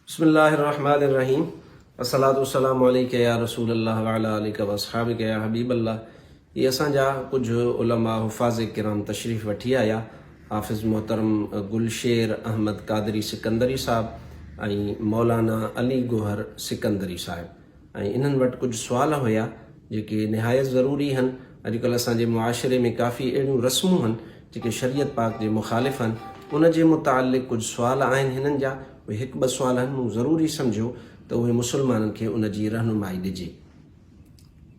बिस्मिल्लाहिर्रहमानिर्रहीम। अस्सलातु वस्सलामु अलैका या रसूल अल्लाह व अला आलिका व अस्हाबिका या हबीब अल्लाह। ये असांजा कुझु उलमा हुफ़ाज़ किराम तशरीफ़ वठी आया। हाफ़िज़ मोहतरम गुलशेर अहमद कादरी सिकंदरी साहब ऐं मौलाना अली गोहर सिकंदरी साहिब। ऐं इन्हनि वटि कुझु सुवाल हुया जेके निहायत ज़रूरी आहिनि। अॼुकल्ह असांजे मुआशिरे में काफ़ी अहिड़ियूं रस्मूं आहिनि जेके शरीयत पाक जे मुख़ालिफ़ आहिनि। उन जे मुतालिक़ कुझु सुवाल आहिनि हिननि जा। उहे हिकु ॿ सुवाल आहिनि, मूं ज़रूरी सम्झो त उहे मुस्लमाननि खे उन जी रहनुमाई ॾिजे।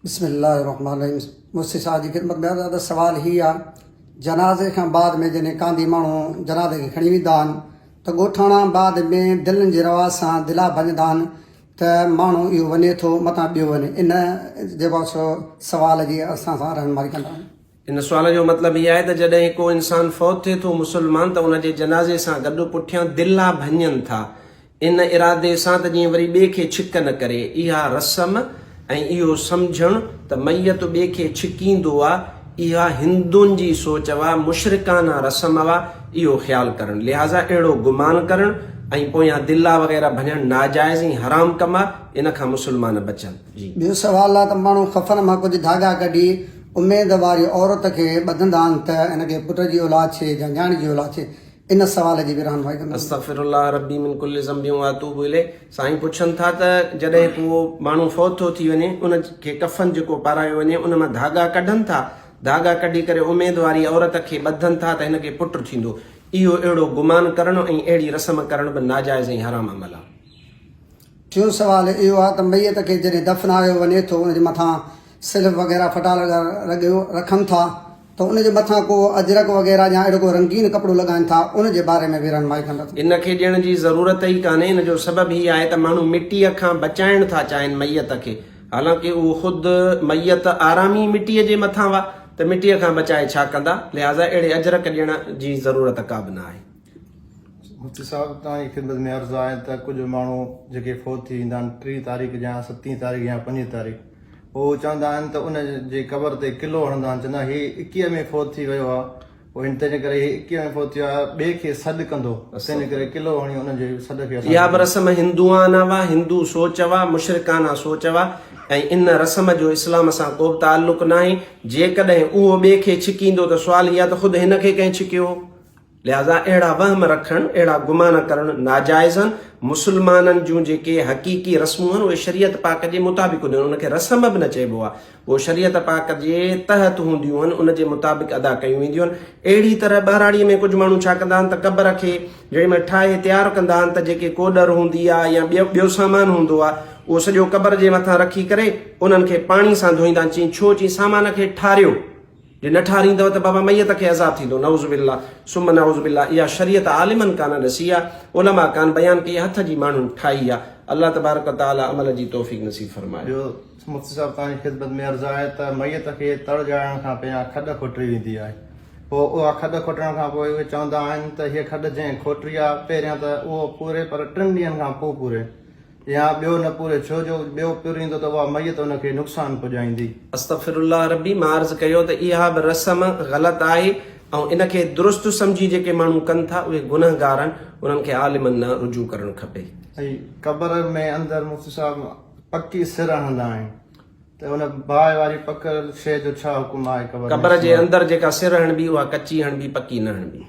बिस्मिल्लाहिर्रहमानिर्रहीम। मुफ्ती साहब जी ख़िदमत में अर्ज़ु सवाल ही आहे, जनाज़े खां बाद में जॾहिं कांदी माण्हू जनाज़े खे खणी वेंदा आहिनि त ॻोठाणा बाद में दिलनि जे रवाज़ सां दिला भञंदा आहिनि त माण्हू इहो वञे थो मथां ॿियो वञे। इन जेको सवाल जी असां सां रहनुमाई कंदा आहिनि। इन सुवाल जो मतिलबु इहो आहे त जॾहिं को इंसानु फ़ौत थिए थो मुस्लमान त उन जे जनाज़े सां गॾु पुठियां दिला भञनि था इन इरादे सां त जीअं वरी ॿिए खे छिक न करे। इहा रस्म ऐं इहो सम्झणु त मैयत ॿिए खे छिकींदो आहे, इहा हिंदुनि जी सोच हुआ, मुशरिकाना रस्म हुआ। इहो ख़्यालु करणु, लिहाज़ा अहिड़ो गुमान करणु ऐं पोयां दिला वग़ैरह भञणु नाजाइज़ ऐं हराम कमु आहे। इन खां मुस्लमान बचनि। जी ॿियो सुवाल आहे त माण्हू खफ़न मां कुझु धागा कढी उमेद वारी औरत खे ॿधंदा आहिनि त इनखे पुट जी औलाद थिए या न्याणी जी औलाद थिए। इन सवाल जी बि रहनुमाई कंदा। अस्तग़फिरुल्लाह रब्बी मिन कुल्लि ज़ंबिन व अतूबु इलैह। साईं पुछनि था त जॾहिं को माण्हू फ़ौत थो थी वञे उन खे कफ़न जेको पारायो वञे उन मां धागा कढनि था, धागा कढी करे उमेद वारी औरत खे ॿधनि था त हिनखे पुटु थींदो। इहो अहिड़ो गुमान करणु ऐं अहिड़ी रस्म करणु बि नाजाइज़ ऐं हराम अमल आहे। टियों सुवाल इहो आहे त मैयत खे जॾहिं दफ़नायो वञे थो उनजे मथां सिल्फ वग़ैरह फटाल रखनि था त उनजे मथां को अजरक वग़ैरह या अहिड़ो को रंगीन कपिड़ो लॻाइनि था, उनजे बारे में बि रहनुमाई कंदा। इनखे ॾियण जी ज़रूरत ई कान्हे। इन जो सबबु हीअ आहे त माण्हू मिटीअ खां बचाइण था चाहिनि मैयत खे। हालांकि उहो ख़ुदि मैयत आरामी मिटीअ जे मथां हुआ त मिटीअ खां बचाए छा कंदा, लिहाज़ा अहिड़े अजरक ॾियण जी ज़रूरत का बि न आहे। मुफ्ती साहब तव्हांजी ख़िदमत में अर्ज़ु आहे त कुझु माण्हू जेके फ़ौत थी वेंदा आहिनि 3 तारीख़ या 7 तारीख़ या 5 तारीख़, उहो चवंदा आहिनि त उन जे क़बर ते किलो हणंदा आहिनि। चवंदा हीअ 21 में फ़ौत थी वियो आहे, पोइ हिन तंहिंजे करे 21 में फ़ौत थियो आहे, ॿिए खे सॾु कंदो, तंहिंजे करे किलो हणी उनजे सॾ खे। इहा बि रस्म हिंदुआना हुआ, हिंदू सोच हुआ, मुशरिकाना सोच हुआ ऐं इन रस्म जो इस्लाम सां को बि ताल्लुक़ न आहे। जेकॾहिं उहो ॿिए खे छिकींदो त सुवाल इहा त ख़ुदि हिन खे कंहिं छिकियो। लिहाज़ा अहिड़ा वहम रखणु, अहिड़ा गुमान करणु नाजाइज़ आहिनि। मुस्लमाननि जूं जेके हक़ीक़ी रस्मूं आहिनि उहे शरीयत पाक जे मुताबिक़ हूंदियूं आहिनि। उनखे रस्म बि न चइबो आहे, उहो शरीयत पाक जे तहत हूंदियूं आहिनि, उन जे मुताबिक़ अदा कयूं वेंदियूं आहिनि। अहिड़ी तरह बहिराणीअ में कुझु माण्हू छा कंदा आहिनि त क़बर खे जंहिं महिल ठाहे तयारु कंदा आहिनि त जेके कोडर हूंदी आहे या ॿियो सामान हूंदो आहे उहो सॼो क़बर जे मथां रखी करे उन्हनि खे पाणी सां धोईंदा आहिनि। चई छो? चई सामान खे ठारियो, जे न ठारींदव त बाबा मैयत खे अज़ाब थींदो। नऊज़ बिल्लाह सुम नऊज़ बिल्लाह। इहा शरीयत आलिमनि कान ॾसी आहे, उलमा कान बयानु कई, हथ जी माण्हू ठाही आहे। अल्लाह तबारक तआला अमल जी तौफ़ीक़ नसीब फरमाए। ॿियो मुफ्ती साहब तव्हांजी ख़िदमत में अर्ज़ु आहे त मैयत खे तड़ ॼाइण खां पहिरियां खॾ खोटरी वेंदी आहे। पोइ उहा खॾ खोटण खां पोइ उहे चवंदा आहिनि त हीअ खॾ जंहिं खोटरी आहे पहिरियां त उहो पूरे, पर 3 ॾींहंनि खां पोइ पूरे या ॿियो न पूरे, छो जो ॿियो पूरींदो त उहा मैयत उनखे नुक़सानु पुॼाईंदी। अस्तग़फिरुल्लाह रब्बी। मां अर्ज़ु कयो त इहा बि रस्म ग़लति आहे ऐं इनखे दुरुस्त सम्झी जेके माण्हू कनि था उहे गुनहगार आहिनि, उन्हनि खे आलिमनि न रुजू करणु खपे। ऐं क़बर में अंदरि मुफ्ती साहब पकी सिर हणंदा आहिनि त उन बाहि वारी पकल शइ जो छा हुकुम आहे? क़बर जे अंदरि जेका सिर हणबी उहा कची हणबी, पकी न हणबी।